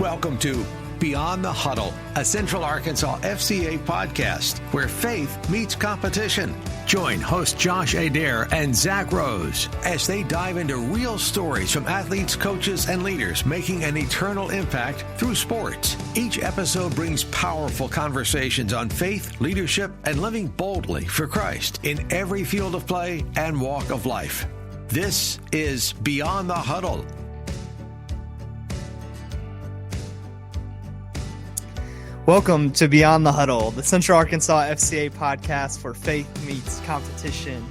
Welcome to Beyond the Huddle, a Central Arkansas FCA podcast where faith meets competition. Join host Josh Adair and Zac Rose as they dive into real stories from athletes, coaches, and leaders making an eternal impact through sports. Each episode brings powerful conversations on faith, leadership, and living boldly for Christ in every field of play and walk of life. This is Beyond the Huddle. Welcome to Beyond the Huddle, the Central Arkansas FCA podcast where faith meets competition.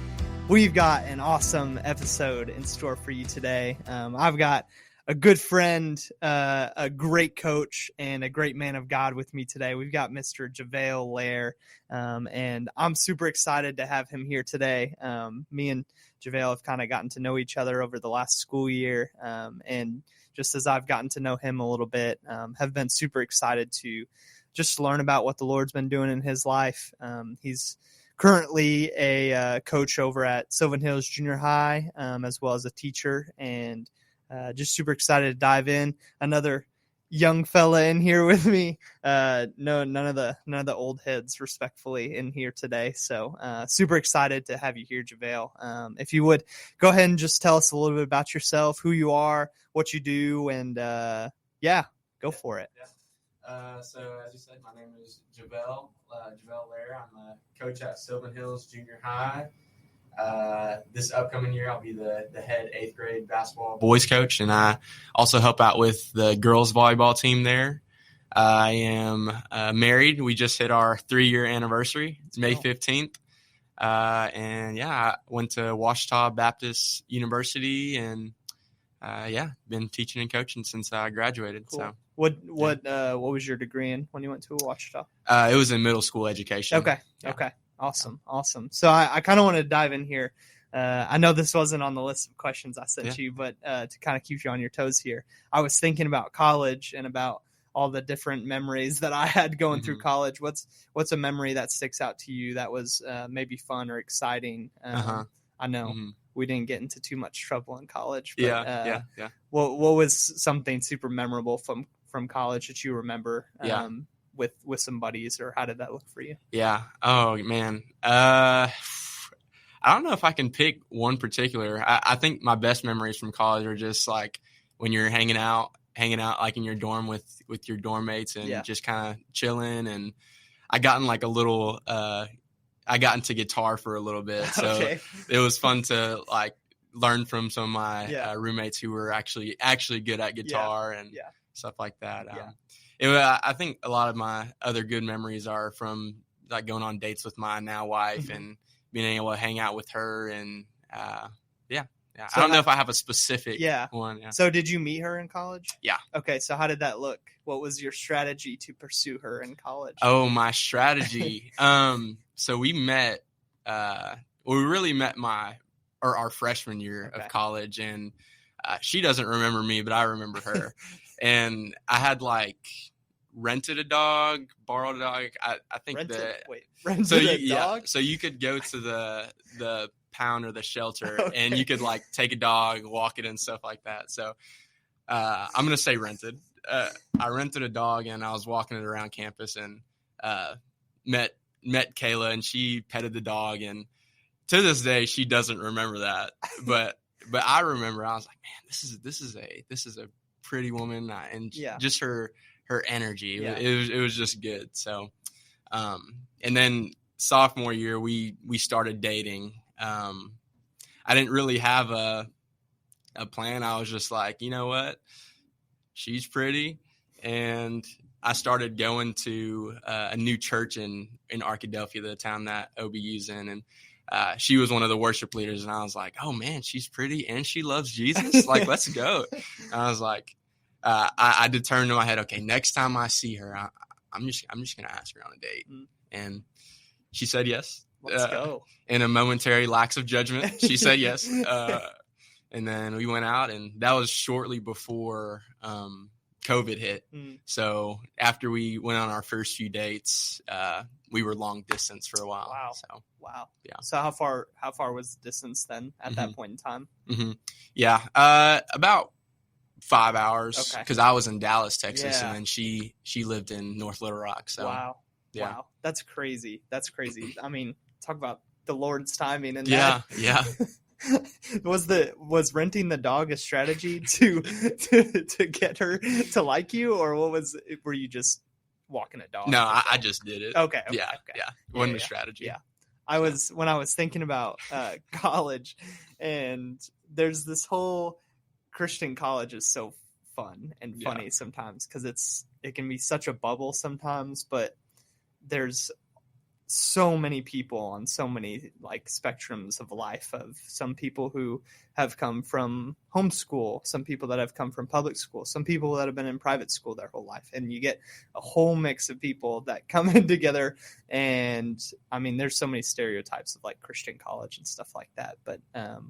We've got an awesome episode in store for you today. I've got a good friend, a great coach, and a great man of God with me today. We've got Mr. Jahvel Lair, and I'm super excited to have him here today. Me and Jahvel have kind of gotten to know each other over the last school year, and just as I've gotten to know him a little bit, have been super excited to just learn about what the Lord's been doing in his life. He's currently a coach over at Sylvan Hills Junior High, as well as a teacher, and just super excited to dive in. Another young fella in here with me. None of the old heads, respectfully, in here today. So super excited to have you here, Jahvel. If you would go ahead and just tell us a little bit about yourself, who you are, what you do, and go for it. Yeah. So as you said, my name is Jahvel Lair. I'm a coach at Sylvan Hills Junior High. This upcoming year, I'll be the head 8th grade basketball boys coach, and I also help out with the girls volleyball team there. I am married. We just hit our 3-year anniversary. It's May 15th. I went to Ouachita Baptist University, and been teaching and coaching since I graduated. Cool. So. What was your degree in when you went to Ouachita? It was in middle school education. Okay. Yeah. Okay. Awesome. So I kind of want to dive in here. I know this wasn't on the list of questions I sent you, but to kind of keep you on your toes here, I was thinking about college and about all the different memories that I had going through college. What's a memory that sticks out to you that was maybe fun or exciting? I know we didn't get into too much trouble in college. But, What was something super memorable from college that you remember with some buddies, or how did that look for you? Yeah. Oh, man. I don't know if I can pick one particular. I think my best memories from college are just like when you're hanging out like in your dorm with your dorm mates and just kind of chilling. And I got in I got into guitar for a little bit. So it was fun to like learn from some of my roommates who were actually good at guitar and stuff like that. I think a lot of my other good memories are from like going on dates with my now wife and being able to hang out with her. And so I don't know if I have a specific one. Yeah. So did you meet her in college? Yeah. Okay. So how did that look? What was your strategy to pursue her in college? Oh, my strategy. So we met, we really met our freshman year of college, and she doesn't remember me, but I remember her. And I had rented a dog, borrowed a dog. I think rented a dog? So you could go to the pound or the shelter and you could take a dog, walk it and stuff like that. So I'm going to say rented. I rented a dog and I was walking it around campus and met Kayla, and she petted the dog, and to this day she doesn't remember that. But I remember. I was like, man, this is a pretty woman, and just her energy. It was just good. So and then sophomore year we started dating. I didn't really have a plan. I was just like, you know what, she's pretty. And I started going to a new church in Arkadelphia, the town that OBU's in, and she was one of the worship leaders, and I was like, oh man, she's pretty and she loves Jesus. Let's go. And I was like, I determined in my head, okay, next time I see her, I'm just going to ask her on a date. And she said yes. Let's go. In a momentary lapse of judgment, she said yes. And then we went out, and that was shortly before COVID hit. So after we went on our first few dates, we were long distance for a while. Wow. Yeah. So how far was the distance then at that point in time? Yeah. About 5 hours Okay. because I was in Dallas, Texas, Yeah. and then she lived in North Little Rock. So Wow. yeah. Wow. That's crazy. That's crazy. I mean, talk about the Lord's timing and Yeah, that. yeah. Was renting the dog a strategy to get her to like you, or were you just walking a dog? No, I just did it. Okay. Yeah. Wasn't a strategy. Yeah. When I was thinking about college, and there's this whole Christian college is so fun and funny sometimes because it can be such a bubble sometimes, but there's so many people on so many like spectrums of life, of some people who have come from homeschool, some people that have come from public school, some people that have been in private school their whole life. And you get a whole mix of people that come in together. And I mean, there's so many stereotypes of like Christian college and stuff like that, but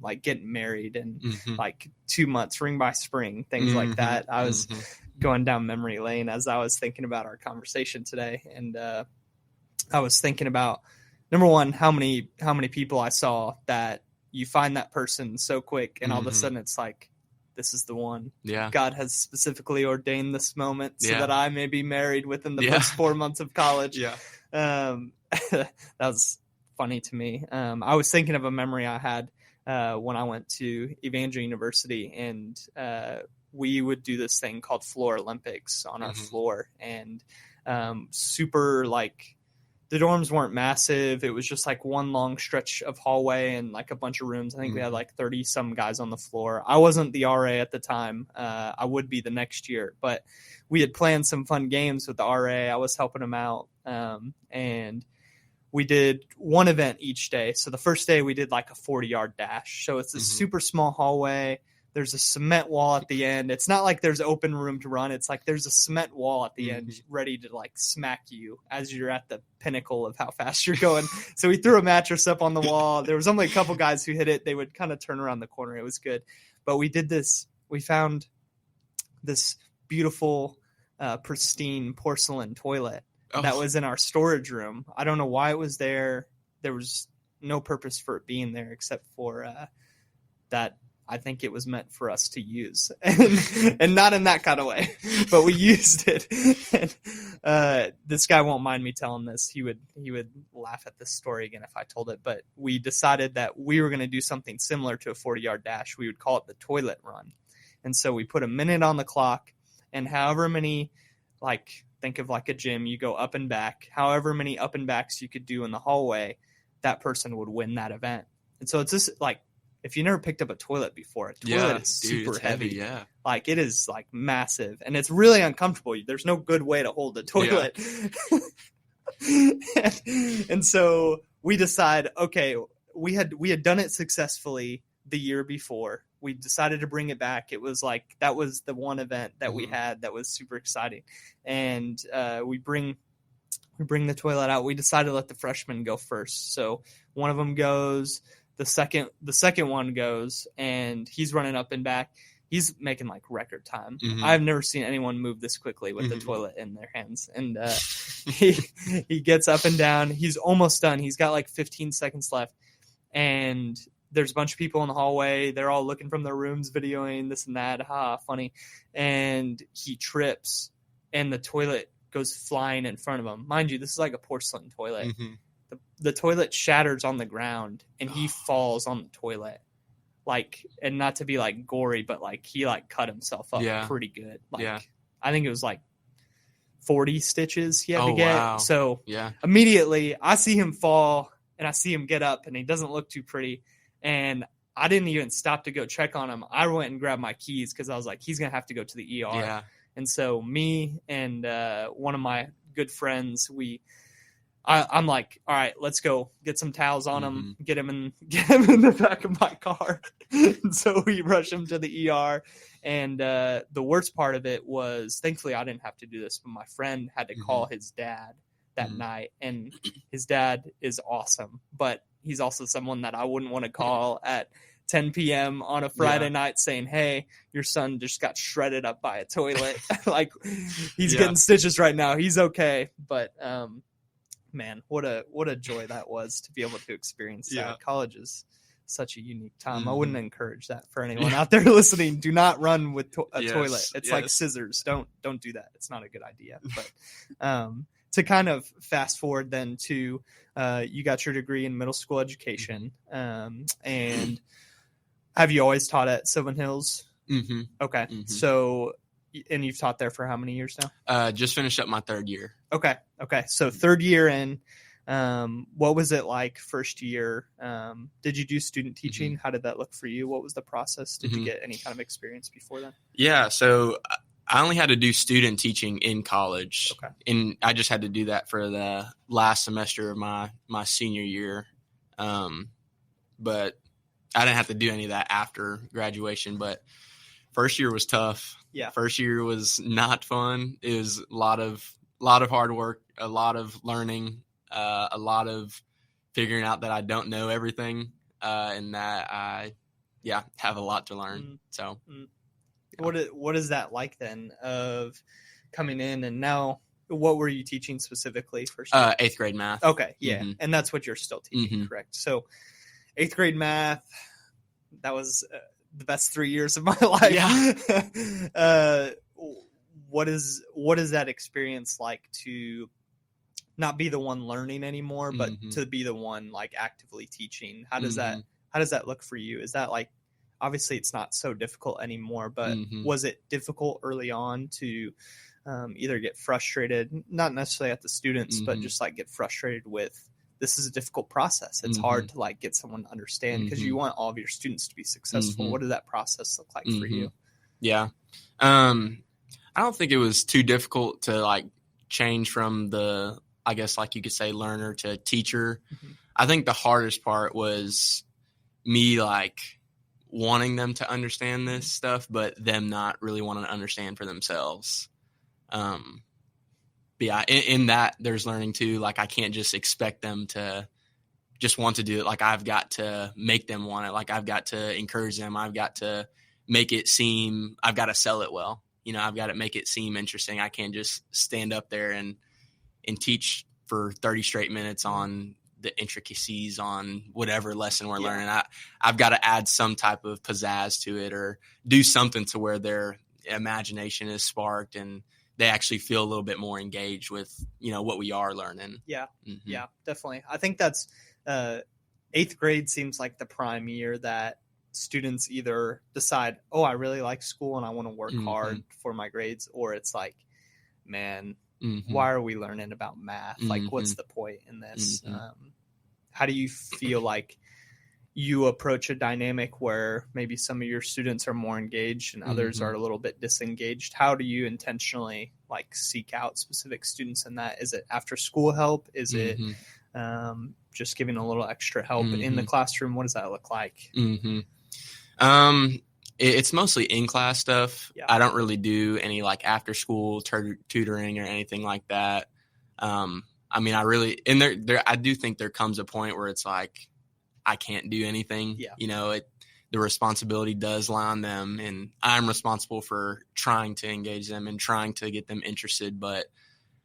like getting married and like 2 months, ring by spring, things like that. I was going down memory lane as I was thinking about our conversation today. And, I was thinking about, number one, how many people I saw that you find that person so quick and all of a sudden it's like, this is the one. Yeah. God has specifically ordained this moment so Yeah. that I may be married within the first 4 months of college. Yeah. That was funny to me. I was thinking of a memory I had when I went to Evangel University, and we would do this thing called Floor Olympics on our floor, and super like, the dorms weren't massive. It was just like one long stretch of hallway and like a bunch of rooms. I think we had like 30 some guys on the floor. I wasn't the RA at the time. I would be the next year, but we had planned some fun games with the RA. I was helping them out. And we did one event each day. So the first day we did like a 40-yard dash. So it's a super small hallway. There's a cement wall at the end. It's not like there's open room to run. It's like there's a cement wall at the end ready to like smack you as you're at the pinnacle of how fast you're going. So we threw a mattress up on the wall. There was only a couple guys who hit it. They would kind of turn around the corner. It was good. But we did this. We found this beautiful, pristine porcelain toilet that was in our storage room. I don't know why it was there. There was no purpose for it being there except for that. I think it was meant for us to use, and not in that kind of way, but we used it. And, this guy won't mind me telling this. He would laugh at this story again if I told it, but we decided that we were going to do something similar to a 40-yard dash. We would call it the toilet run. And so we put a minute on the clock, and however many, like, think of like a gym, you go up and back, however many up and backs you could do in the hallway, that person would win that event. And so it's just like, if you never picked up a toilet before, a toilet is super heavy. Yeah. Like it is like massive and it's really uncomfortable. There's no good way to hold a toilet. Yeah. And so we decide, okay, we had done it successfully the year before. We decided to bring it back. It was like, that was the one event that we had that was super exciting. And we bring the toilet out. We decided to let the freshmen go first. So one of them goes, the second one goes, and he's running up and back. He's making like record time. I've never seen anyone move this quickly with the toilet in their hands. And he gets up and down. He's almost done. He's got like 15 seconds left. And there's a bunch of people in the hallway. They're all looking from their rooms, videoing this and that. Funny. And he trips, and the toilet goes flying in front of him. Mind you, this is like a porcelain toilet. The toilet shatters on the ground, and he falls on the toilet. Like, and not to be like gory, but like he like cut himself up pretty good. Like, I think it was like 40 stitches he had to get. Wow. So immediately I see him fall and I see him get up, and he doesn't look too pretty. And I didn't even stop to go check on him. I went and grabbed my keys because I was like, he's going to have to go to the ER. Yeah. And so me and one of my good friends, I'm like, all right, let's go get some towels on him, get him in the back of my car. And so we rush him to the ER. And the worst part of it was, thankfully I didn't have to do this, but my friend had to call his dad that night. And his dad is awesome, but he's also someone that I wouldn't want to call at 10 p.m. on a Friday night saying, hey, your son just got shredded up by a toilet. Like, he's getting stitches right now. He's okay. But, man, what a joy that was to be able to experience that. College is such a unique time. Mm-hmm. I wouldn't encourage that for anyone out there listening. Do not run with a Yes, toilet. It's yes. like scissors. Don't do that. It's not a good idea. But to kind of fast forward then to you got your degree in middle school education, and have you always taught at Sylvan Hills? Mm-hmm. Okay. Mm-hmm. So, and you've taught there for how many years now? Just finished up my third year. Okay. So third year in, what was it like first year? Did you do student teaching? Mm-hmm. How did that look for you? What was the process? Did Mm-hmm. you get any kind of experience before then? Yeah. So I only had to do student teaching in college. Okay. And I just had to do that for the last semester of my senior year. But I didn't have to do any of that after graduation, but first year was tough. Yeah. First year was not fun. It was a lot of hard work, a lot of learning, a lot of figuring out that I don't know everything, and that I have a lot to learn. So what is that like then of coming in, and now what were you teaching specifically first year? 8th grade math. Okay. Yeah. Mm-hmm. And that's what you're still teaching, Mm-hmm. correct? So 8th grade math, that was the best 3 years of my life. Yeah. What is that experience like to not be the one learning anymore, but Mm-hmm. to be the one like actively teaching? How does Mm-hmm. that look for you? Is that like, obviously it's not so difficult anymore, but Mm-hmm. was it difficult early on to either get frustrated, not necessarily at the students, but Mm-hmm. just like get frustrated with, this is a difficult process. It's Mm-hmm. hard to like get someone to understand because you want all of your students to be successful. Mm-hmm. What did that process look like for Mm-hmm. you? Yeah. I don't think it was too difficult to like change from the, I guess like you could say, learner to teacher. Mm-hmm. I think the hardest part was me like wanting them to understand this stuff, but them not really wanting to understand for themselves. But yeah, in that there's learning too. Like I can't just expect them to just want to do it. Like I've got to make them want it. Like I've got to encourage them. I've got to make it seem, I've got to sell it well. You know, I've got to make it seem interesting. I can't just stand up there and teach for 30 straight minutes on the intricacies on whatever lesson we're learning. I've got to add some type of pizzazz to it or do something to where their imagination is sparked and they actually feel a little bit more engaged with, you know, what we are learning. Yeah. Mm-hmm. Yeah, definitely. I think that's 8th grade seems like the prime year that students either decide, oh, I really like school and I want to work Mm-hmm. hard for my grades, or it's like, man, Mm-hmm. why are we learning about math? Like, what's Mm-hmm. the point in this? Mm-hmm. How do you feel like you approach a dynamic where maybe some of your students are more engaged and others Mm-hmm. are a little bit disengaged? How do you intentionally like seek out specific students in that? Is it after school help? Is Mm-hmm. it just giving a little extra help in the Mm-hmm. classroom? What does that look like? Mm-hmm. It's mostly in-class stuff. Yeah. I don't really do any like after-school tutoring or anything like that. I mean, I do think there comes a point where it's like, I can't do anything. Yeah. You know, the responsibility does lie on them, and I'm responsible for trying to engage them and trying to get them interested. But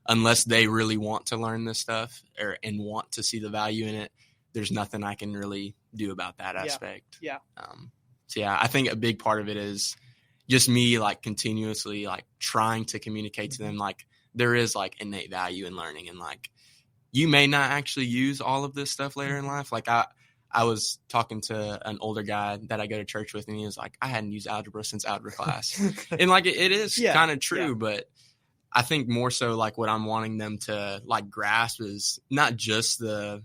unless they really want to learn this stuff and want to see the value in it, there's nothing I can really do about that aspect. Yeah. So yeah, I think a big part of it is just me like continuously like trying to communicate to them like there is like innate value in learning, and like you may not actually use all of this stuff later in life. Like I was talking to an older guy that I go to church with, and he was like, I hadn't used algebra since algebra class. And like it is kind of true, but I think more so like what I'm wanting them to like grasp is not just the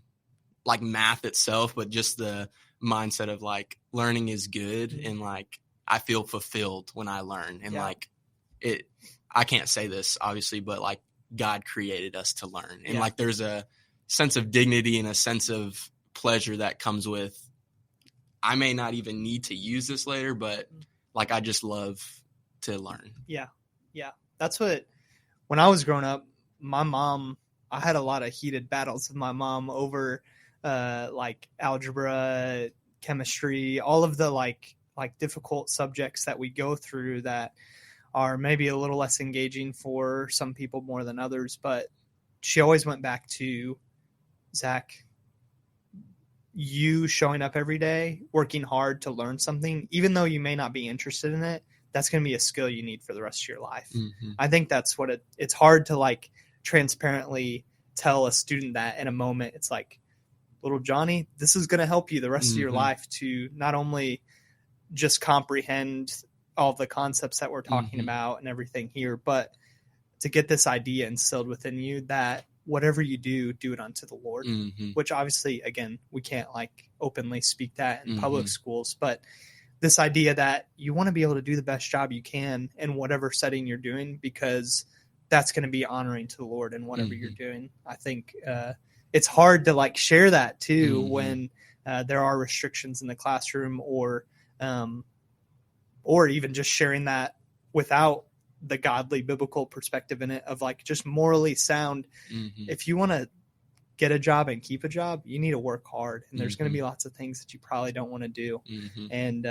like math itself, but just the mindset of like learning is good, and like I feel fulfilled when I learn, and like I can't say this obviously, but like God created us to learn, and like there's a sense of dignity and a sense of pleasure that comes with, I may not even need to use this later, but like I just love to learn. Yeah. That's what, when I was growing up, my mom, I had a lot of heated battles with my mom over like algebra, chemistry, all of the like difficult subjects that we go through that are maybe a little less engaging for some people more than others. But she always went back to, Zach, you showing up every day, working hard to learn something, even though you may not be interested in it, that's going to be a skill you need for the rest of your life. Mm-hmm. I think that's what it's hard to like transparently tell a student that in a moment. It's like, little Johnny, this is going to help you the rest of your life to not only just comprehend all the concepts that we're talking about and everything here, but to get this idea instilled within you that whatever you do, do it unto the Lord, which obviously, again, we can't like openly speak that in public schools, but this idea that you want to be able to do the best job you can in whatever setting you're doing, because that's going to be honoring to the Lord in whatever you're doing. I think it's hard to like share that too when there are restrictions in the classroom, or even just sharing that without the godly biblical perspective in it of like just morally sound. If you want to get a job and keep a job, you need to work hard, and there's going to be lots of things that you probably don't want to do. And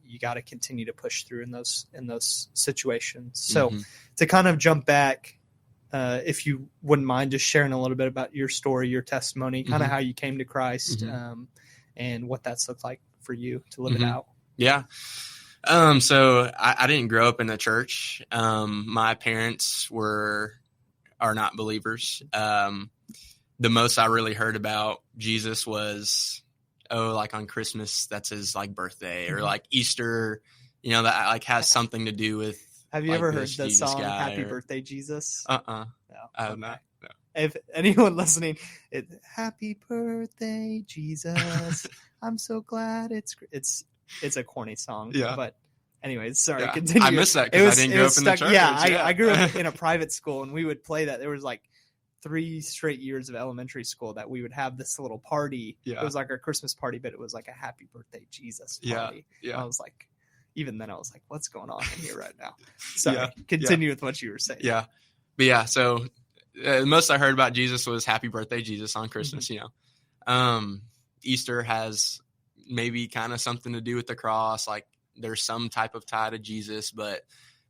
you got to continue to push through in those situations. So to kind of jump back, if you wouldn't mind just sharing a little bit about your story, your testimony, kind of how you came to Christ, and what that's looked like for you to live it out. Yeah. So I didn't grow up in a church. My parents are not believers. The most I really heard about Jesus was, like on Christmas, that's his like birthday, or like Easter, that like has something to do with. Have you like, ever heard the Jesus song guy, "Happy Birthday, Jesus"? No. I have not. No. If anyone listening, "Happy Birthday, Jesus," I'm so glad it's a corny song. Yeah. But anyways, sorry. Yeah. Continue. I missed that because I didn't grow up in the church. Yeah, I grew up in a private school, and we would play that. There was like 3 straight years of elementary school that we would have this little party. Yeah. It was like our Christmas party, but it was like a Happy Birthday, Jesus party. Yeah. I was like, even then I was like, what's going on in here right now? So continue with what you were saying. Yeah. But yeah, so the most I heard about Jesus was Happy Birthday, Jesus on Christmas, Easter has maybe kind of something to do with the cross. Like there's some type of tie to Jesus, but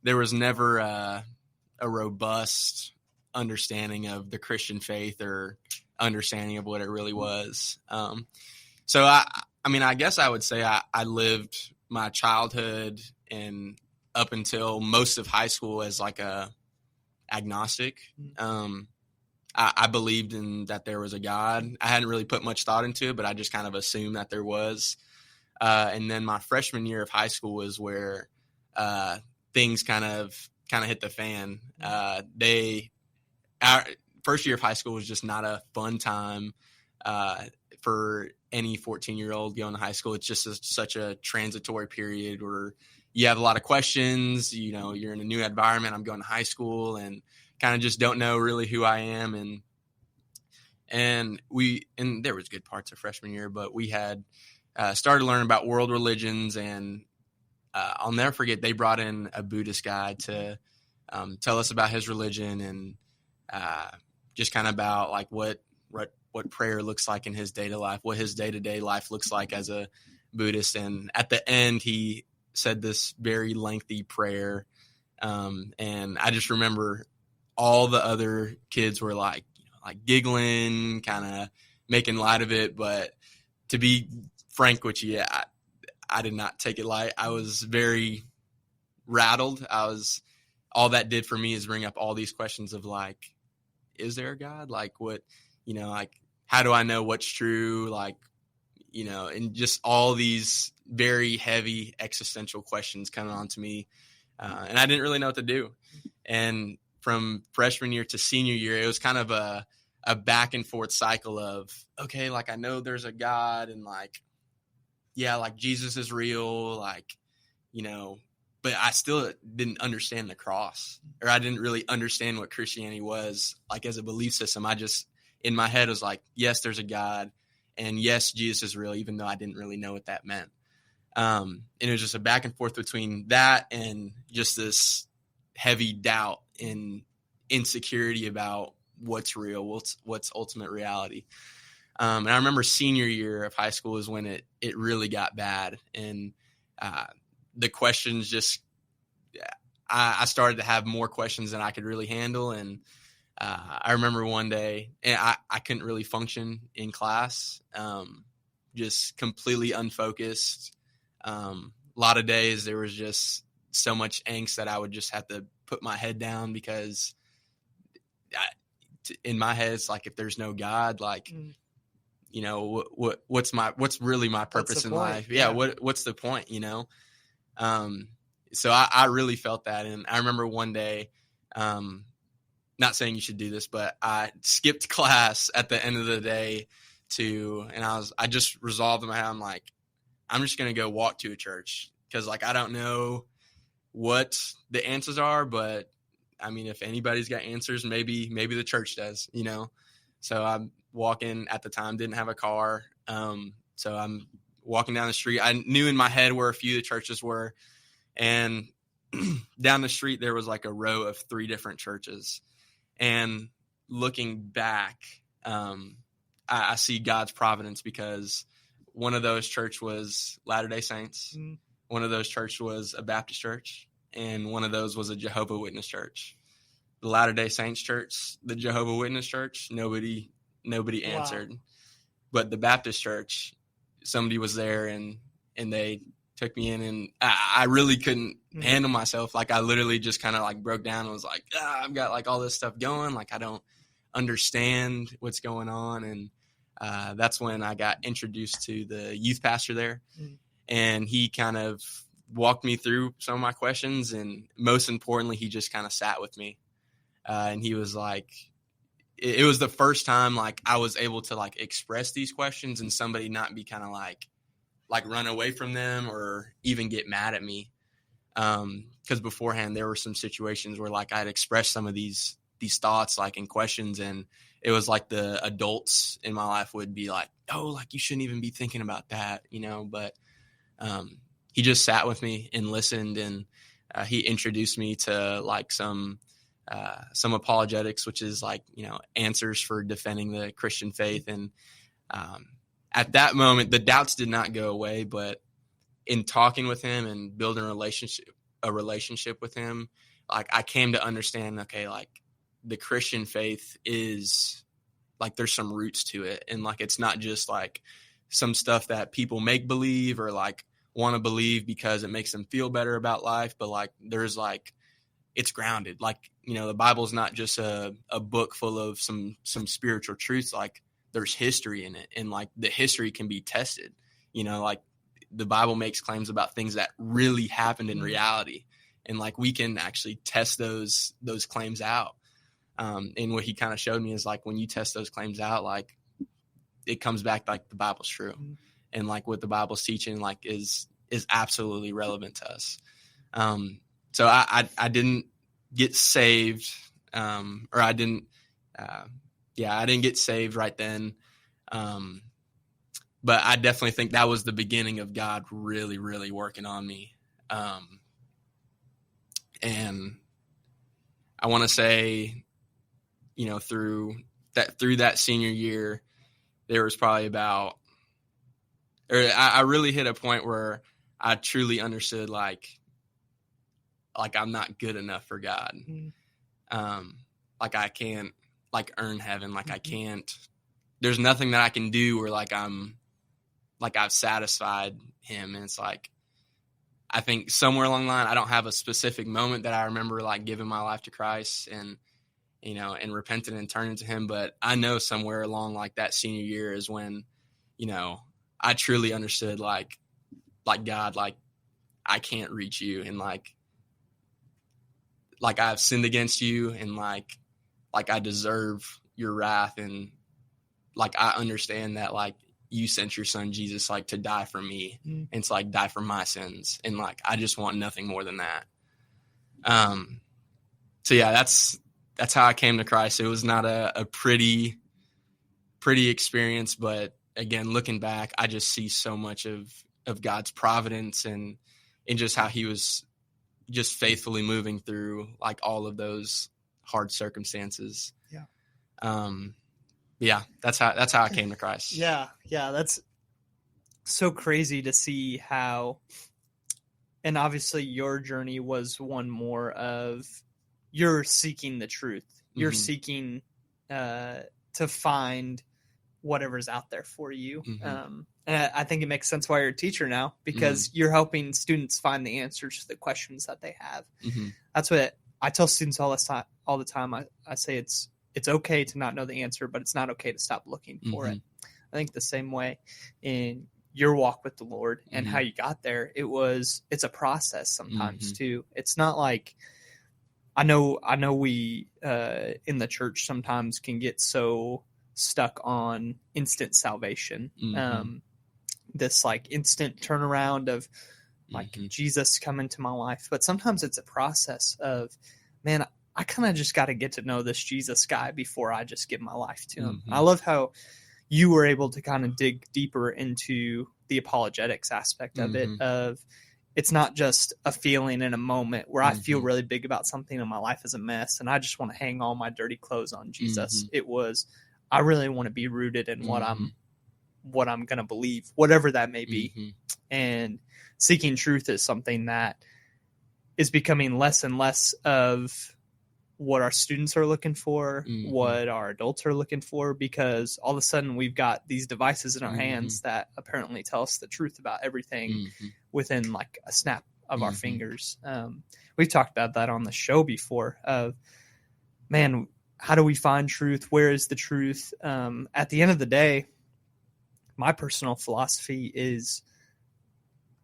there was never a robust understanding of the Christian faith or understanding of what it really was. So I guess I would say I lived my childhood and up until most of high school as like a agnostic. I believed in that there was a God. I hadn't really put much thought into it, but I just kind of assumed that there was. And then my freshman year of high school was where things kind of hit the fan. Our first year of high school was just not a fun time for any 14-year-old going to high school. It's just such a transitory period where you have a lot of questions. You're in a new environment. I'm going to high school and kind of just don't know really who I am. And there was good parts of freshman year, but we had started learning about world religions, and I'll never forget, they brought in a Buddhist guy to tell us about his religion and just kind of about like what prayer looks like in his day-to-day life, what his day-to-day life looks like as a Buddhist. And at the end, he said this very lengthy prayer. And I just remember all the other kids were like giggling, kind of making light of it. But to be frank with you, I did not take it light. I was very rattled. All that did for me is bring up all these questions of like, is there a God? Like what, like, how do I know what's true? Like, and just all these very heavy existential questions coming on to me. And I didn't really know what to do. And from freshman year to senior year, it was kind of a back and forth cycle of, okay, like I know there's a God, and like, yeah, like Jesus is real, like, but I still didn't understand the cross, or I didn't really understand what Christianity was like as a belief system. I just, in my head, was like, yes, there's a God, and yes, Jesus is real, even though I didn't really know what that meant. And it was just a back and forth between that and just this heavy doubt and insecurity about what's real, what's ultimate reality. And I remember senior year of high school is when it really got bad. And the questions just, I started to have more questions than I could really handle. And I remember one day, and I couldn't really function in class. just completely unfocused. A lot of days there was just so much angst that I would just have to put my head down because in my head, it's like, if there's no God, like, you know, what's really my purpose in life? Yeah. What's the point, you know? So I really felt that. And I remember one day, not saying you should do this, but I skipped class at the end of the day and I just resolved in my head, I'm like, I'm just going to go walk to a church. Cause like, I don't know what the answers are, but I mean, if anybody's got answers, maybe the church does, you know? So I'm walking at the time, didn't have a car. So I'm walking down the street. I knew in my head where a few of the churches were. And down the street, there was like a row of 3 different churches. And looking back, I see God's providence, because one of those church was Latter-day Saints. One of those church was a Baptist church. And one of those was a Jehovah's Witness church. The Latter-day Saints church, the Jehovah's Witness church, nobody answered. Wow. But the Baptist church, somebody was there and they took me in, and I really couldn't handle myself. Like, I literally just kind of like broke down and was like, I've got like all this stuff going. Like, I don't understand what's going on. And that's when I got introduced to the youth pastor there. And he kind of walked me through some of my questions. And most importantly, he just kind of sat with me. And he was like, it was the first time like I was able to like express these questions and somebody not be kind of like run away from them or even get mad at me. Because beforehand there were some situations where like I'd expressed some of these thoughts like in questions, and it was like the adults in my life would be like, oh, like you shouldn't even be thinking about that, you know. But he just sat with me and listened, and he introduced me to like some apologetics, which is like, you know, answers for defending the Christian faith. And at that moment, the doubts did not go away, but in talking with him and building a relationship with him, like I came to understand, okay, like the Christian faith is like, there's some roots to it. And like, it's not just like some stuff that people make believe or like want to believe because it makes them feel better about life. But like, there's like, it's grounded. Like, you know, the Bible is not just a book full of some spiritual truths. Like, there's history in it, and like the history can be tested. You know, like the Bible makes claims about things that really happened in reality, and like we can actually test those claims out. And what he kind of showed me is like, when you test those claims out, like it comes back like the Bible's true, and like what the Bible's teaching like is absolutely relevant to us. So I didn't get saved, or I didn't get saved right then. But I definitely think that was the beginning of God really, really working on me. And I want to say, you know, through that senior year, there was probably I really hit a point where I truly understood like I'm not good enough for God. Like I can't like earn heaven. Like I can't, there's nothing that I can do where like I've satisfied him. And it's like, I think somewhere along the line, I don't have a specific moment that I remember like giving my life to Christ and, you know, and repenting and turning to him. But I know somewhere along like that senior year is when, you know, I truly understood like God, like I can't reach you. And like I've sinned against you, and like I deserve your wrath. And like, I understand that like you sent your son Jesus, like to die for me, and to like die for my sins. And like, I just want nothing more than that. So yeah, that's how I came to Christ. It was not a pretty experience, but again, looking back, I just see so much of God's providence and just how he was just faithfully moving through like all of those hard circumstances. Yeah, that's how I came to Christ. Yeah, that's so crazy to see how, and obviously your journey was one more of you're seeking the truth. You're seeking to find whatever's out there for you. Mm-hmm. And I think it makes sense why you're a teacher now, because you're helping students find the answers to the questions that they have. Mm-hmm. That's what I tell students all the time. I say it's okay to not know the answer, but it's not okay to stop looking for it. I think the same way in your walk with the Lord and how you got there, it's a process sometimes too. It's not like, I know we in the church sometimes can get so stuck on instant salvation. This like instant turnaround of like Jesus come into my life. But sometimes it's a process of, man, I kind of just got to get to know this Jesus guy before I just give my life to him. I love how you were able to kind of dig deeper into the apologetics aspect of it, of it's not just a feeling in a moment where I feel really big about something and my life is a mess and I just want to hang all my dirty clothes on Jesus. It was, I really want to be rooted in what I'm going to believe, whatever that may be. And seeking truth is something that is becoming less and less of what our students are looking for, what our adults are looking for, because all of a sudden we've got these devices in our hands that apparently tell us the truth about everything within like a snap of our fingers. We've talked about that on the show before of, man, how do we find truth? Where is the truth? At the end of the day, my personal philosophy is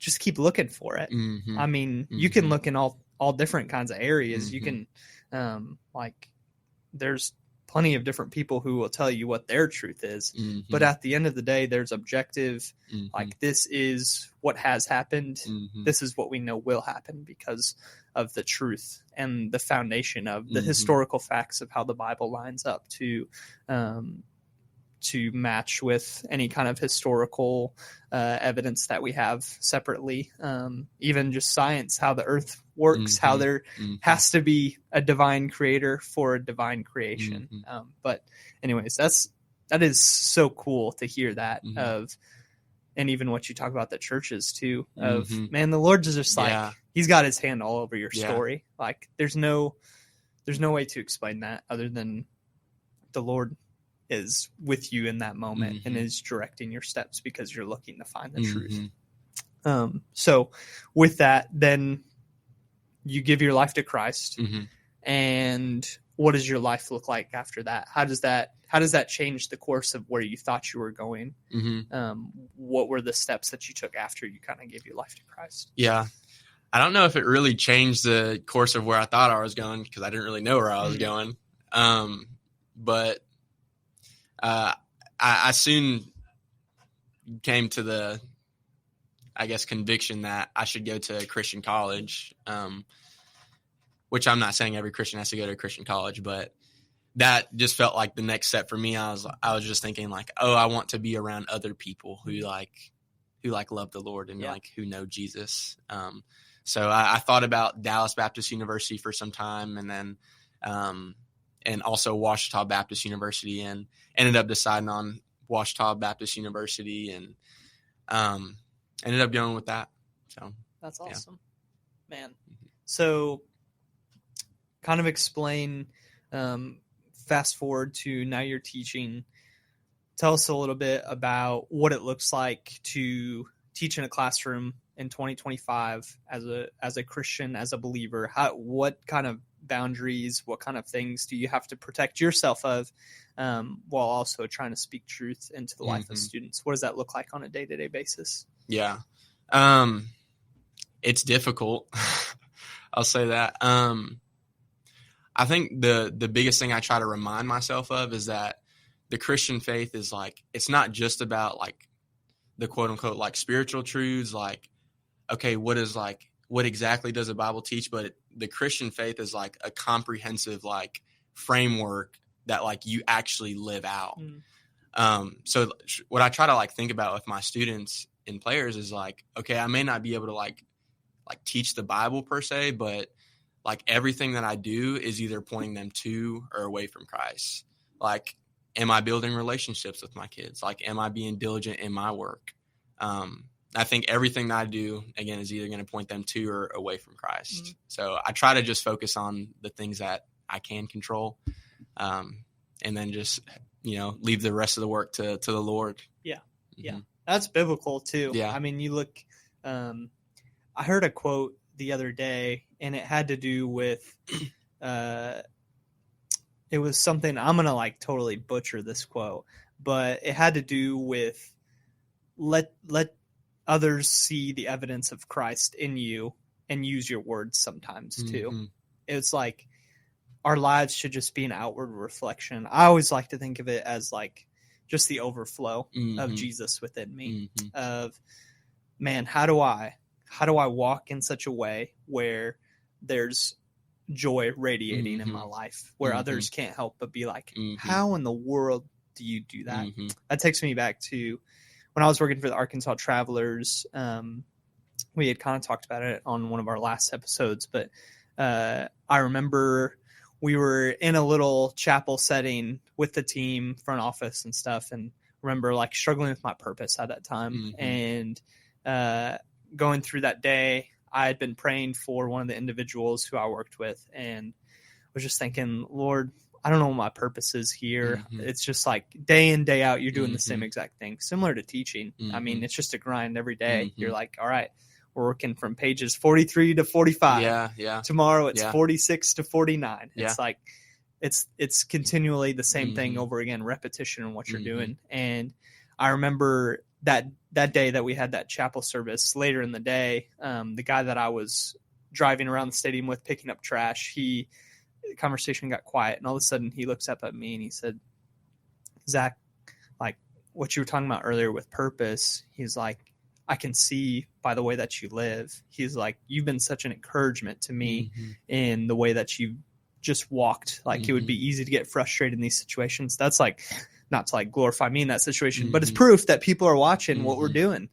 just keep looking for it. I mean, you can look in all different kinds of areas. You can, like, there's plenty of different people who will tell you what their truth is. But at the end of the day, there's objective, like, this is what has happened. This is what we know will happen because of the truth and the foundation of the historical facts of how the Bible lines up to match with any kind of historical evidence that we have separately. Even just science, how the earth works, how there has to be a divine creator for a divine creation. But anyways, that is so cool to hear that of, and even what you talk about the churches too, of man, the Lord's just like, he's got his hand all over your story. Like there's no way to explain that other than the Lord is with you in that moment and is directing your steps because you're looking to find the truth. So with that, then you give your life to Christ, and what does your life look like after that? How does that change the course of where you thought you were going? What were the steps that you took after you kind of gave your life to Christ? Yeah. I don't know if it really changed the course of where I thought I was going because I didn't really know where I was going. But I soon came to the, I guess, conviction that I should go to a Christian college, which I'm not saying every Christian has to go to a Christian college, but that just felt like the next step for me. I was just thinking like, oh, I want to be around other people who love the Lord and like who know Jesus. So I thought about Dallas Baptist University for some time, and then and also Ouachita Baptist University, and ended up deciding on Ouachita Baptist University, and ended up going with that. So that's awesome, man. So kind of explain, fast forward to now you're teaching. Tell us a little bit about what it looks like to teach in a classroom in 2025 as a Christian, as a believer. What kind of boundaries, what kind of things do you have to protect yourself of, while also trying to speak truth into the life of students? What does that look like on a day-to-day basis? Yeah. It's difficult. I'll say that. I think the biggest thing I try to remind myself of is that the Christian faith is like, it's not just about like the quote unquote like spiritual truths, like, okay, what exactly does the Bible teach? But the Christian faith is like a comprehensive like framework that like you actually live out. So what I try to like think about with my students and players is like, okay, I may not be able to like teach the Bible per se, but like everything that I do is either pointing them to or away from Christ. Like, am I building relationships with my kids? Like, am I being diligent in my work? I think everything that I do, again, is either going to point them to or away from Christ. So I try to just focus on the things that I can control, and then just, leave the rest of the work to the Lord. Yeah. Yeah. That's biblical too. Yeah. I mean, you look, I heard a quote the other day, and it had to do with, it was something, I'm going to totally butcher this quote, but it had to do with let others see the evidence of Christ in you and use your words sometimes too. Mm-hmm. It's like our lives should just be an outward reflection. I always like to think of it as just the overflow of Jesus within me, of, man, how do I walk in such a way where there's joy radiating in my life, where others can't help but be like, how in the world do you do that? That takes me back to when I was working for the Arkansas Travelers. We had kind of talked about it on one of our last episodes, but I remember we were in a little chapel setting with the team, front office and stuff, and remember struggling with my purpose at that time. And going through that day, I had been praying for one of the individuals who I worked with, and was just thinking, Lord, I don't know what my purpose is here. It's just day in, day out, you're doing the same exact thing, similar to teaching. I mean, it's just a grind every day. You're like, all right, we're working from pages 43 to 45. Yeah. Tomorrow it's 46 to 49. Yeah. It's continually the same thing over again, repetition in what you're doing. And I remember that day that we had that chapel service later in the day, the guy that I was driving around the stadium with, picking up trash, the conversation got quiet, and all of a sudden he looks up at me and he said, Zach, what you were talking about earlier with purpose, he's like, I can see by the way that you live. He's like, you've been such an encouragement to me in the way that you just walked. It would be easy to get frustrated in these situations. That's not to glorify me in that situation, but it's proof that people are watching what we're doing.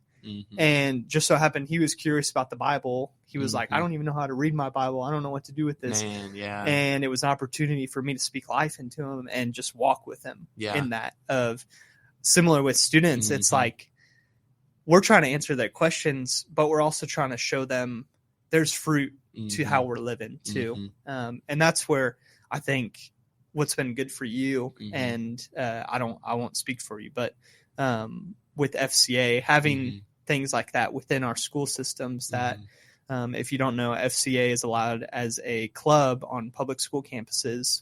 And just so happened, he was curious about the Bible. He was like, I don't even know how to read my Bible. I don't know what to do with this. And it was an opportunity for me to speak life into him and just walk with him in that. Of similar with students, it's we're trying to answer their questions, but we're also trying to show them there's fruit to how we're living too. And that's where I think what's been good for you, and I won't speak for you, but with FCA, having things like that within our school systems that if you don't know, FCA is allowed as a club on public school campuses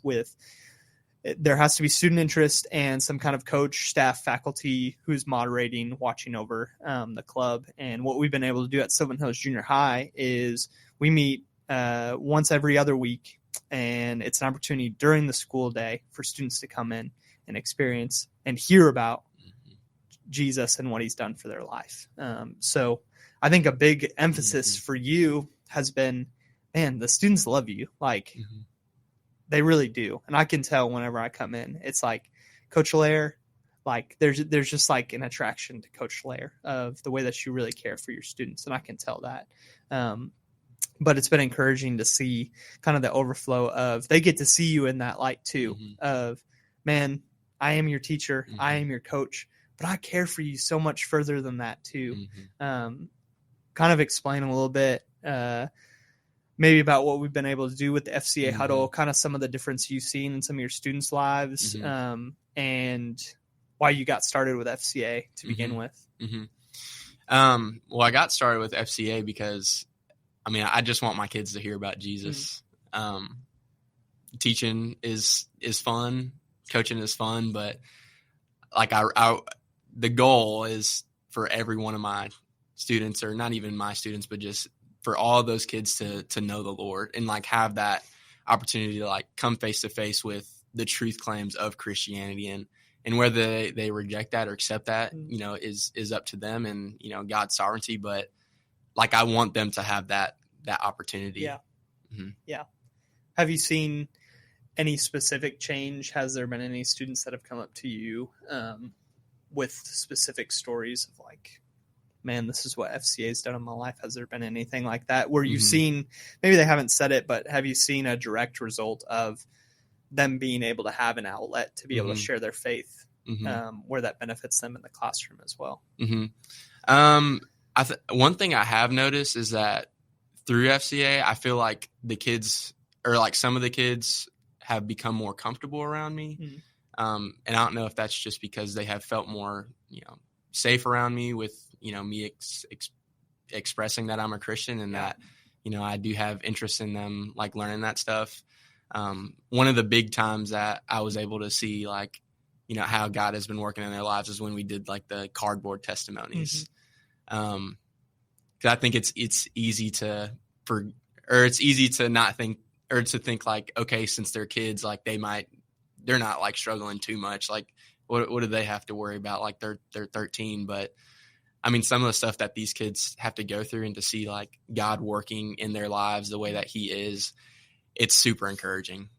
there has to be student interest and some kind of coach, staff, faculty who's moderating, watching over the club. And what we've been able to do at Sylvan Hills Junior High is we meet once every other week, and it's an opportunity during the school day for students to come in and experience and hear about Jesus and what he's done for their life. So I think a big emphasis for you has been, man, the students love you. They really do. And I can tell whenever I come in, it's Coach Lair, there's just an attraction to Coach Lair of the way that you really care for your students. And I can tell that. But it's been encouraging to see kind of the overflow of, they get to see you in that light too, of, man, I am your teacher. I am your coach, but I care for you so much further than that too. Kind of explain a little bit, maybe about what we've been able to do with the FCA Huddle, kind of some of the difference you've seen in some of your students' lives, and why you got started with FCA to begin with. Well, I got started with FCA because, I just want my kids to hear about Jesus. Teaching is fun. Coaching is fun, but the goal is for every one of my students, or not even my students, but just for all of those kids to know the Lord and have that opportunity to come face to face with the truth claims of Christianity, and whether they reject that or accept that, is up to them and, God's sovereignty. But I want them to have that opportunity. Yeah. Yeah. Have you seen any specific change? Has there been any students that have come up to you with specific stories of man, this is what FCA has done in my life? Has there been anything like that where you've seen, maybe they haven't said it, but have you seen a direct result of them being able to have an outlet to be able to share their faith, where that benefits them in the classroom as well? One thing I have noticed is that through FCA, I feel like the kids, or some of the kids, have become more comfortable around me. And I don't know if that's just because they have felt more, safe around me with, me expressing that I'm a Christian and that, I do have interest in them, like learning that stuff. One of the big times that I was able to see, like, how God has been working in their lives is when we did like the cardboard testimonies. Mm-hmm. 'Cause I think it's easy it's easy to not think, or to think like, okay, since they're kids, like they're not like struggling too much. Like what do they have to worry about? Like they're 13, but I mean, some of the stuff that these kids have to go through and to see like God working in their lives the way that he is, it's super encouraging.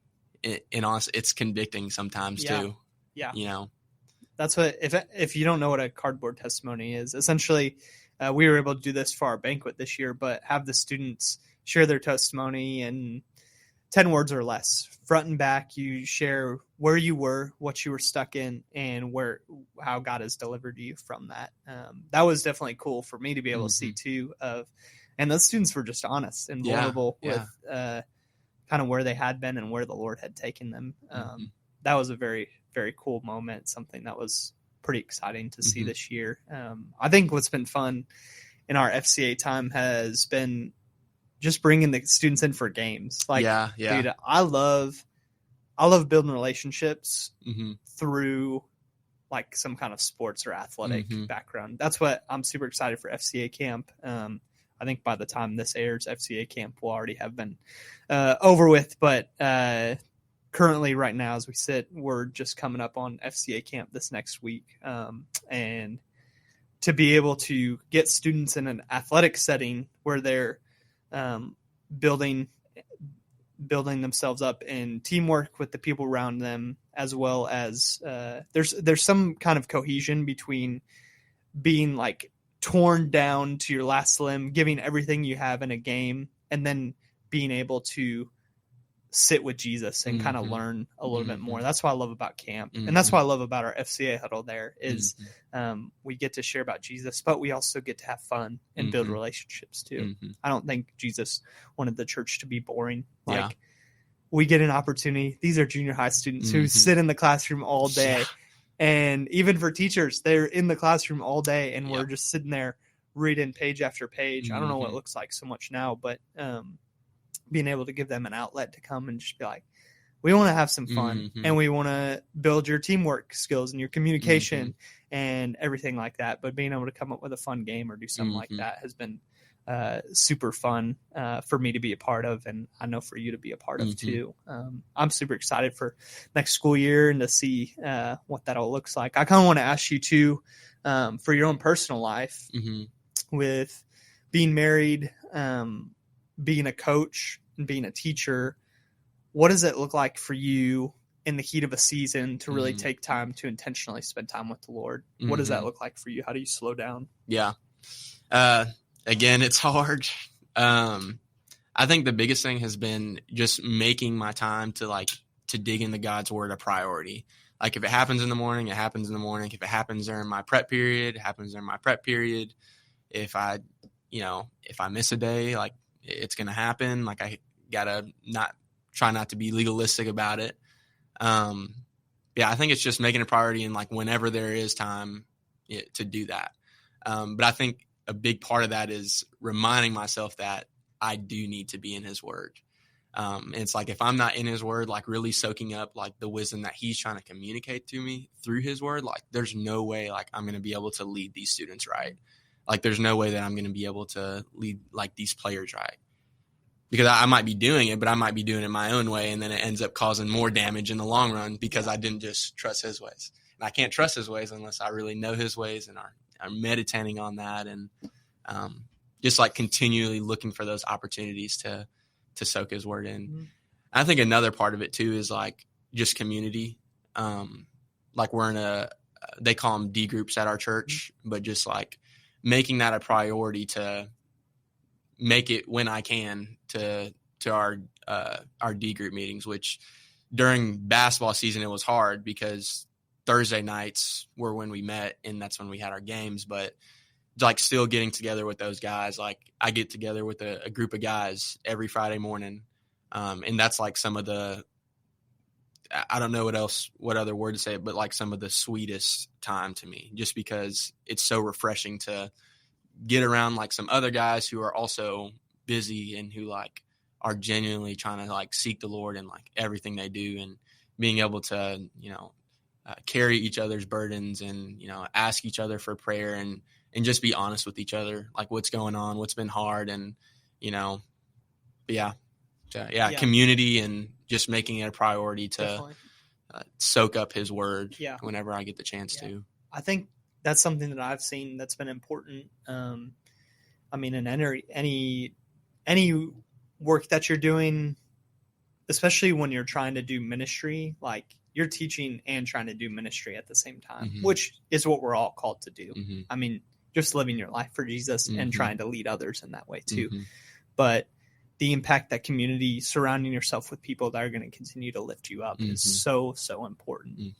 And honestly, it's convicting sometimes too. Yeah. That's what, if you don't know what a cardboard testimony is, essentially we were able to do this for our banquet this year, but have the students share their testimony in 10 words or less, front and back. You share where you were, what you were stuck in, and how God has delivered you from that. That was definitely cool for me to be able to see too. And those students were just honest and vulnerable with kind of where they had been and where the Lord had taken them. That was a very, very cool moment. Something that was pretty exciting to see this year. I think what's been fun in our FCA time has been just bringing the students in for games. Like, dude, I love building relationships through like some kind of sports or athletic background. That's what I'm super excited for FCA camp. I think by the time this airs, FCA camp will already have been over with. But currently right now, as we sit, we're just coming up on FCA camp this next week. And to be able to get students in an athletic setting where they're building themselves up in teamwork with the people around them, as well as there's some kind of cohesion between being like torn down to your last limb, giving everything you have in a game, and then being able to sit with Jesus and kind of learn a little bit more. That's what I love about camp. And that's what I love about our FCA huddle there is we get to share about Jesus, but we also get to have fun and build relationships too. I don't think Jesus wanted the church to be boring. Like we get an opportunity. These are junior high students who sit in the classroom all day. And even for teachers, they're in the classroom all day and we're just sitting there reading page after page. I don't know what it looks like so much now, but being able to give them an outlet to come and just be like, we want to have some fun and we want to build your teamwork skills and your communication and everything like that. But being able to come up with a fun game or do something like that has been super fun for me to be a part of. And I know for you to be a part of too. I'm super excited for next school year and to see what that all looks like. I kind of want to ask you too, for your own personal life with being married, being a coach and being a teacher, what does it look like for you in the heat of a season to really take time to intentionally spend time with the Lord? What does that look like for you? How do you slow down? Yeah. Again, it's hard. I think the biggest thing has been just making my time to dig into God's word a priority. Like if it happens in the morning, it happens in the morning. If it happens during my prep period, it happens during my prep period. If I miss a day, like it's going to happen. Like I gotta try not to be legalistic about it. I think it's just making a priority and like whenever there is time to do that. But I think a big part of that is reminding myself that I do need to be in his word. And it's like, if I'm not in his word, like really soaking up like the wisdom that he's trying to communicate to me through his word, like there's no way like I'm going to be able to lead these students right. Like there's no way that I'm going to be able to lead like these players right. Because I might be doing it, but I might be doing it my own way. And then it ends up causing more damage in the long run because I didn't just trust his ways. And I can't trust his ways unless I really know his ways and are meditating on that. And just like continually looking for those opportunities to soak his word in. I think another part of it too is like just community. Like we're in they call them D groups at our church, but just like making that a priority to make it when I can to our D group meetings, which during basketball season, it was hard because Thursday nights were when we met and that's when we had our games, but like still getting together with those guys. Like I get together with a group of guys every Friday morning. And that's like some of the I don't know what other word to say, but like some of the sweetest time to me, just because it's so refreshing to get around like some other guys who are also busy and who like are genuinely trying to like seek the Lord in like everything they do, and being able to, carry each other's burdens and, ask each other for prayer and just be honest with each other, like what's going on, what's been hard. And, community and just making it a priority to soak up his word whenever I get the chance to. I think that's something that I've seen that's been important. In any work that you're doing, especially when you're trying to do ministry, like you're teaching and trying to do ministry at the same time, which is what we're all called to do. Just living your life for Jesus and trying to lead others in that way too. But the impact that community, surrounding yourself with people that are going to continue to lift you up is so important.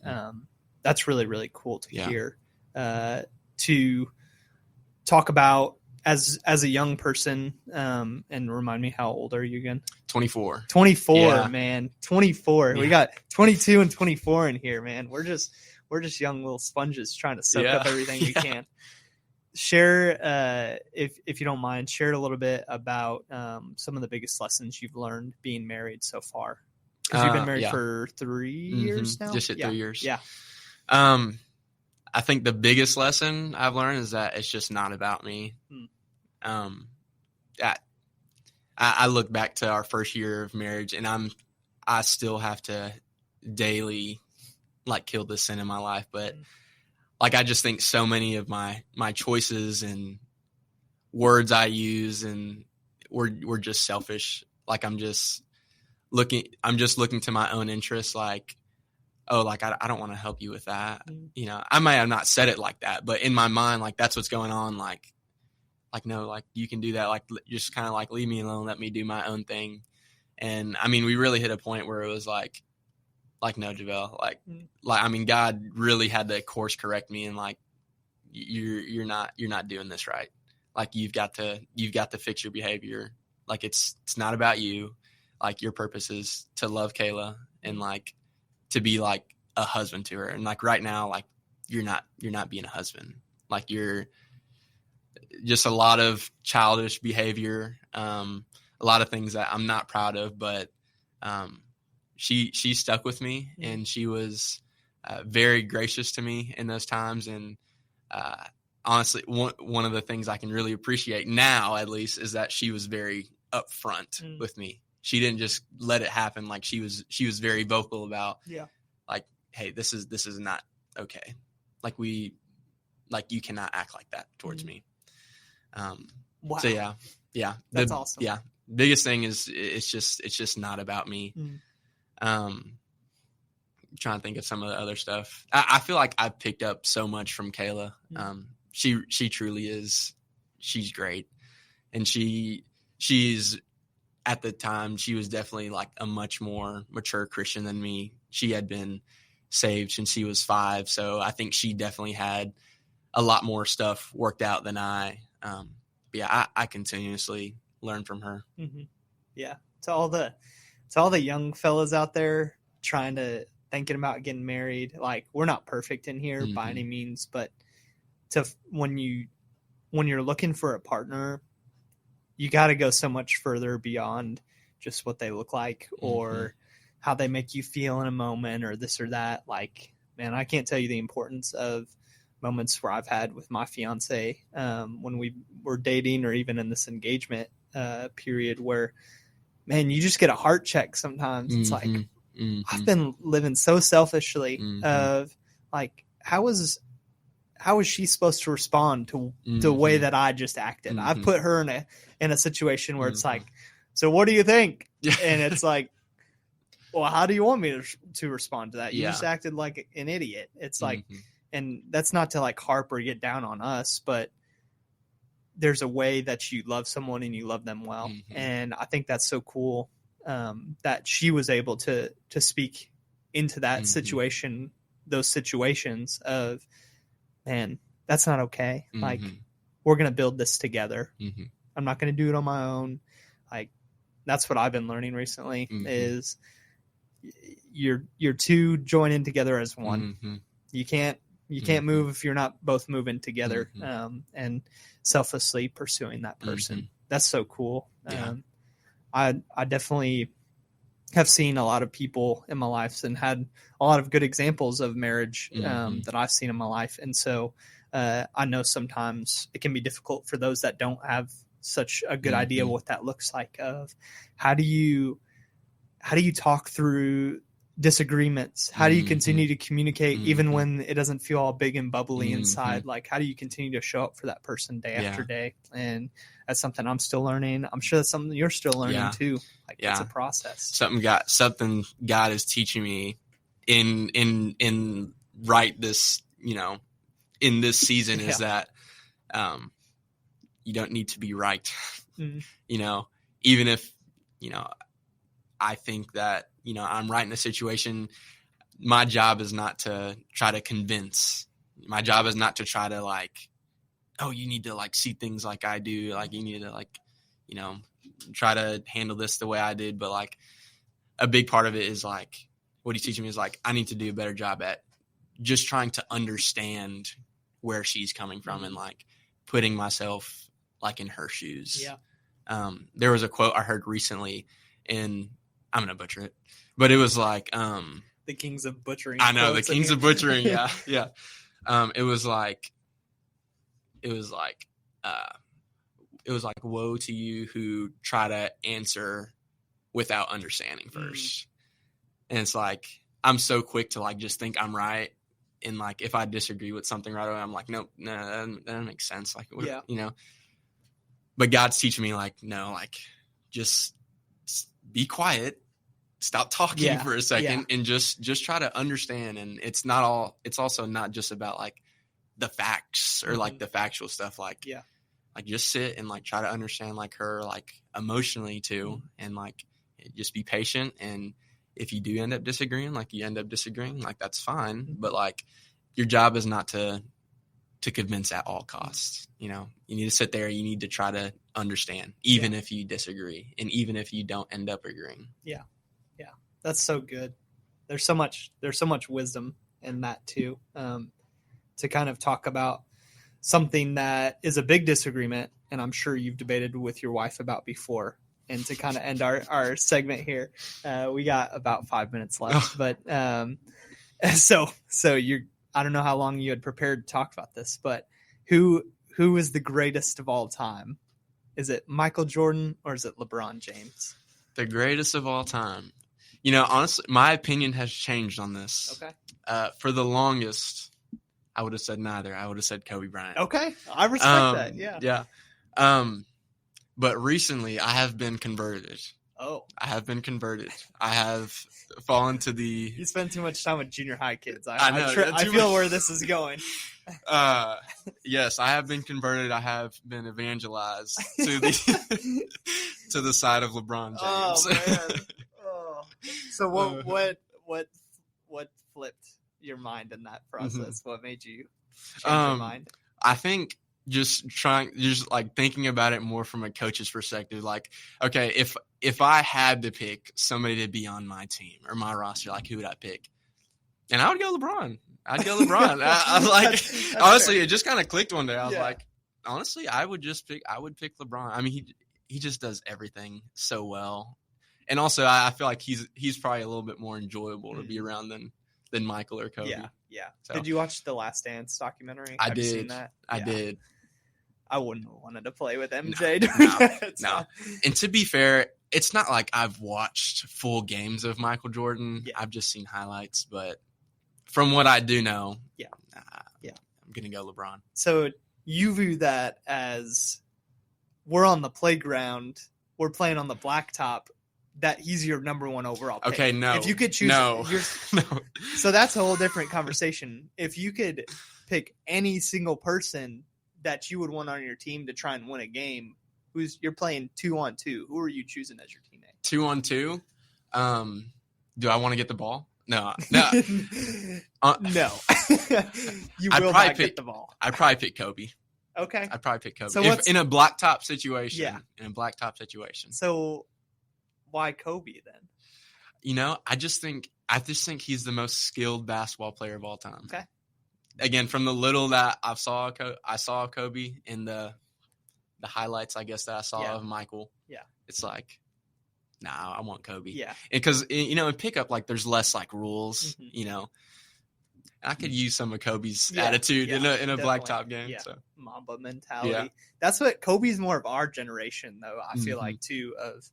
That's really, really cool to hear, to talk about as a young person. And remind me, how old are you again? 24, man. 24. We got 22 and 24 in here, man. We're just young little sponges trying to soak up everything we can. Share, if you don't mind, share a little bit about some of the biggest lessons you've learned being married so far. Because you've been married for 3 years now? Just hit 3 years. Yeah. I think the biggest lesson I've learned is that it's just not about me. I look back to our first year of marriage, and I still have to daily like kill this sin in my life, but like, I just think so many of my choices and words I use and we're just selfish. Like I'm just looking to my own interests. Like, oh, like I don't want to help you with that. I might have not said it like that, but in my mind, like that's what's going on. Like no, like you can do that. Like just kind of like leave me alone, let me do my own thing. And we really hit a point where it was like no, Jahvel, God really had to course correct me, and like you're not doing this right. Like you've got to fix your behavior. Like it's not about you. Like your purpose is to love Kayla and like to be like a husband to her. And like right now, like you're not being a husband. Like you're just a lot of childish behavior, a lot of things that I'm not proud of, but she stuck with me, and she was very gracious to me in those times. And honestly, one of the things I can really appreciate now, at least, is that she was very upfront with me. She didn't just let it happen. Like she was very vocal about, like, hey, this is not okay. Like you cannot act like that towards me. Wow. So yeah, that's awesome. Yeah, biggest thing is it's just not about me. Trying to think of some of the other stuff. I feel like I've picked up so much from Kayla. She truly is. She's great, and she's at the time she was definitely like a much more mature Christian than me. She had been saved since she was 5, so I think she definitely had a lot more stuff worked out than I. I continuously learn from her. Yeah, to all the young fellas out there thinking about getting married, like we're not perfect in here by any means, but when you're looking for a partner, you got to go so much further beyond just what they look like or how they make you feel in a moment or this or that. Like, man, I can't tell you the importance of moments where I've had with my fiance when we were dating or even in this engagement period where, man, you just get a heart check sometimes. It's like, I've been living so selfishly of like, how is she supposed to respond to the way that I just acted? I've put her in a situation where it's like, so what do you think? And it's like, well, how do you want me to respond to that? You just acted like an idiot. It's like, and that's not to like harp or get down on us, but there's a way that you love someone and you love them well. And I think that's so cool that she was able to speak into that situation, those situations of, man, that's not okay. Like, we're going to build this together. I'm not going to do it on my own. Like, that's what I've been learning recently is you're two joining together as one. Mm-hmm. You can't move if you're not both moving together, and selflessly pursuing that person. Mm-hmm. That's so cool. Yeah. I definitely have seen a lot of people in my life and had a lot of good examples of marriage that I've seen in my life. And so I know sometimes it can be difficult for those that don't have such a good idea what that looks like, of how do you talk through disagreements? How do you continue to communicate even when it doesn't feel all big and bubbly inside? Like, how do you continue to show up for that person day after day? And that's something I'm still learning. I'm sure that's something you're still learning too. Like, it's a process. Something God is teaching me in right this, in this season is that you don't need to be right. Even if, I think that, I'm right in a situation, my job is not to try to convince. My job is not to try to you need to see things like I do. Like, you need to try to handle this the way I did. But a big part of it is what he's teaching me is I need to do a better job at just trying to understand where she's coming from and putting myself in her shoes. Yeah. There was a quote I heard recently, and I'm going to butcher it, but it was the kings of butchering. I know, the kings of butchering. Yeah. Yeah. It was woe to you who try to answer without understanding first. And it's I'm so quick to just think I'm right. And if I disagree with something right away, I'm nope, no, that doesn't make sense. But God's teaching me no, just be quiet, stop talking for a second, and just try to understand. And it's also not just about the facts or the factual stuff. Just sit and try to understand her emotionally too, and just be patient. And if you do end up disagreeing, you end up disagreeing, that's fine. But your job is not to convince at all costs. You need to sit there. You need to try to understand, even if you disagree, and even if you don't end up agreeing. Yeah. Yeah. That's so good. There's so much wisdom in that too. To kind of talk about something that is a big disagreement, and I'm sure you've debated with your wife about before. And to kind of end our segment here, we got about 5 minutes left, but so I don't know how long you had prepared to talk about this, but who is the greatest of all time? Is it Michael Jordan or is it LeBron James? The greatest of all time. Honestly, my opinion has changed on this. Okay. For the longest, I would have said neither. I would have said Kobe Bryant. Okay. I respect that. Yeah. Yeah. But recently I have been converted. Oh. I have been converted. I have fallen to the... You spend too much time with junior high kids. I know. I feel where this is going. Yes, I have been converted. I have been evangelized to the side of LeBron James. Oh, man. Oh. So what flipped your mind in that process? What made you change your mind? I think just thinking about it more from a coach's perspective. Okay, if I had to pick somebody to be on my team or my roster, who would I pick? And I would go LeBron. I was honestly, it just kind of clicked one day. I was honestly, I would pick LeBron. I mean, he just does everything so well. And also I feel like he's probably a little bit more enjoyable to be around than Michael or Kobe. Yeah. Yeah. So, did you watch the Last Dance documentary? I did. You seen that? I did. I wouldn't have wanted to play with MJ. No. And to be fair, it's not like I've watched full games of Michael Jordan. Yeah. I've just seen highlights, but from what I do know, I'm going to go LeBron. So you view that as we're on the playground, we're playing on the blacktop, that he's your number one overall pick. Okay, no. If you could choose, no. So that's a whole different conversation. If you could pick any single person that you would want on your team to try and win a game, you're playing 2-on-2, who are you choosing as your teammate? 2-on-2? Do I want to get the ball? No. No. You will not get the ball. I'd probably pick Kobe. Okay. I'd probably pick Kobe. So in a blacktop situation. Yeah. In a blacktop situation. So why Kobe then? I just think he's the most skilled basketball player of all time. Okay. Again, from the little that I saw Kobe in the highlights, I guess, that I saw of Michael. Yeah. It's like, nah, I want Kobe. Yeah. Because, in pickup, like, there's less, like, rules, Mm-hmm. I could use some of Kobe's attitude in a blacktop game. Yeah. So. Mamba mentality. Yeah. That's what Kobe's more of our generation, though, I feel like, too, of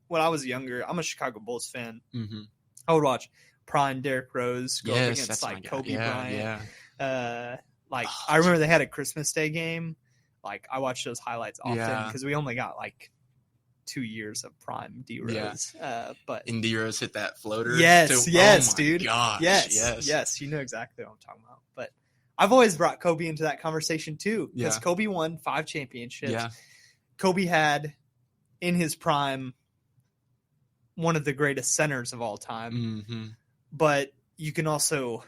when I was younger. I'm a Chicago Bulls fan. Mm-hmm. I would watch prime Derrick Rose go up against, like, my Kobe guy. Bryant. Yeah. I remember they had a Christmas Day game. Like, I watched those highlights often because we only got, like, 2 years of prime D Rose. But D Rose hit that floater. Yes, dude. Gosh, yes. You know exactly what I'm talking about. But I've always brought Kobe into that conversation too, because Kobe won 5 championships. Yeah. Kobe had, in his prime, one of the greatest centers of all time. Mm-hmm. But you can also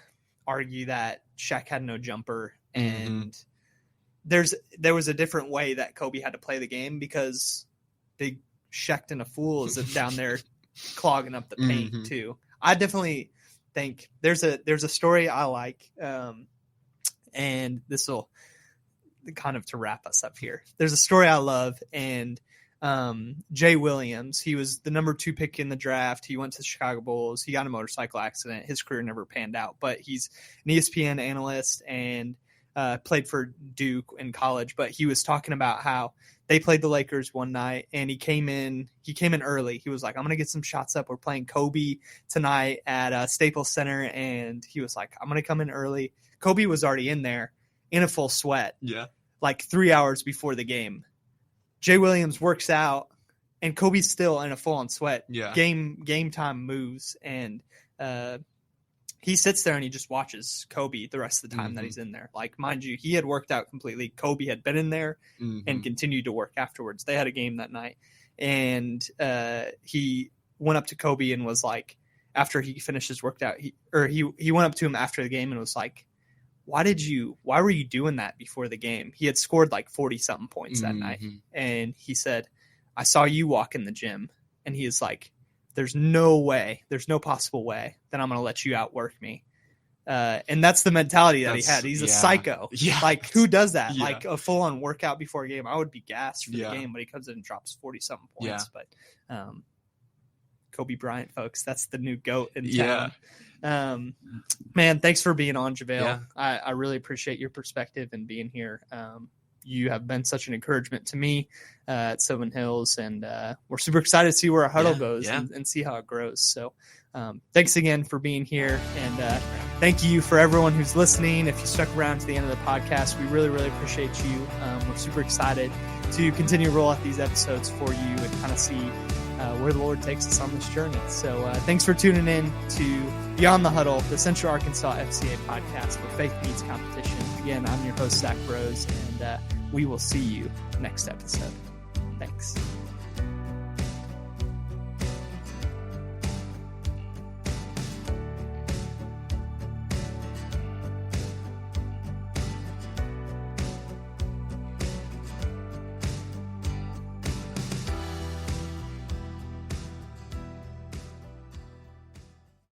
argue that Shaq had no jumper, and there was a different way that Kobe had to play the game because big Shaq and a fool is down there clogging up the paint too. I definitely think there's a story I like, and this will kind of to wrap us up here. There's a story I love, and Jay Williams, he was the number 2 pick in the draft. He went to the Chicago Bulls. He got in a motorcycle accident. His career never panned out, but he's an ESPN analyst and played for Duke in college. But he was talking about how they played the Lakers one night, and he came in early. He was like, I'm going to get some shots up. We're playing Kobe tonight at Staples Center. And he was like, I'm going to come in early. Kobe was already in there in a full sweat. Yeah. Like 3 hours before the game. Jay Williams works out, and Kobe's still in a full-on sweat. Yeah. Game time moves, and he sits there and he just watches Kobe the rest of the time that he's in there. Like, mind you, he had worked out completely. Kobe had been in there and continued to work afterwards. They had a game that night, and he went up to Kobe and was like, after he finished his workout, he went up to him after the game and was like, why were you doing that before the game? He had scored like 40-something points that night. And he said, I saw you walk in the gym. And he is like, there's no possible way that I'm going to let you outwork me. And that's the mentality that he had. He's a psycho. Yeah. Like, who does that? Yeah. Like a full-on workout before a game. I would be gassed for the game, but he comes in and drops 40-something points. Yeah. But Kobe Bryant, folks, that's the new GOAT in town. Man, thanks for being on, Jahvel. Yeah. I really appreciate your perspective and being here. You have been such an encouragement to me at Sylvan Hills, and we're super excited to see where our Huddle goes and see how it grows. So thanks again for being here, and thank you for everyone who's listening. If you stuck around to the end of the podcast, we really, really appreciate you. We're super excited to continue to roll out these episodes for you and kind of see where the Lord takes us on this journey. So thanks for tuning in to Beyond the Huddle, the Central Arkansas FCA podcast where faith meets competition. Again, I'm your host, Zac Rose, and we will see you next episode. Thanks.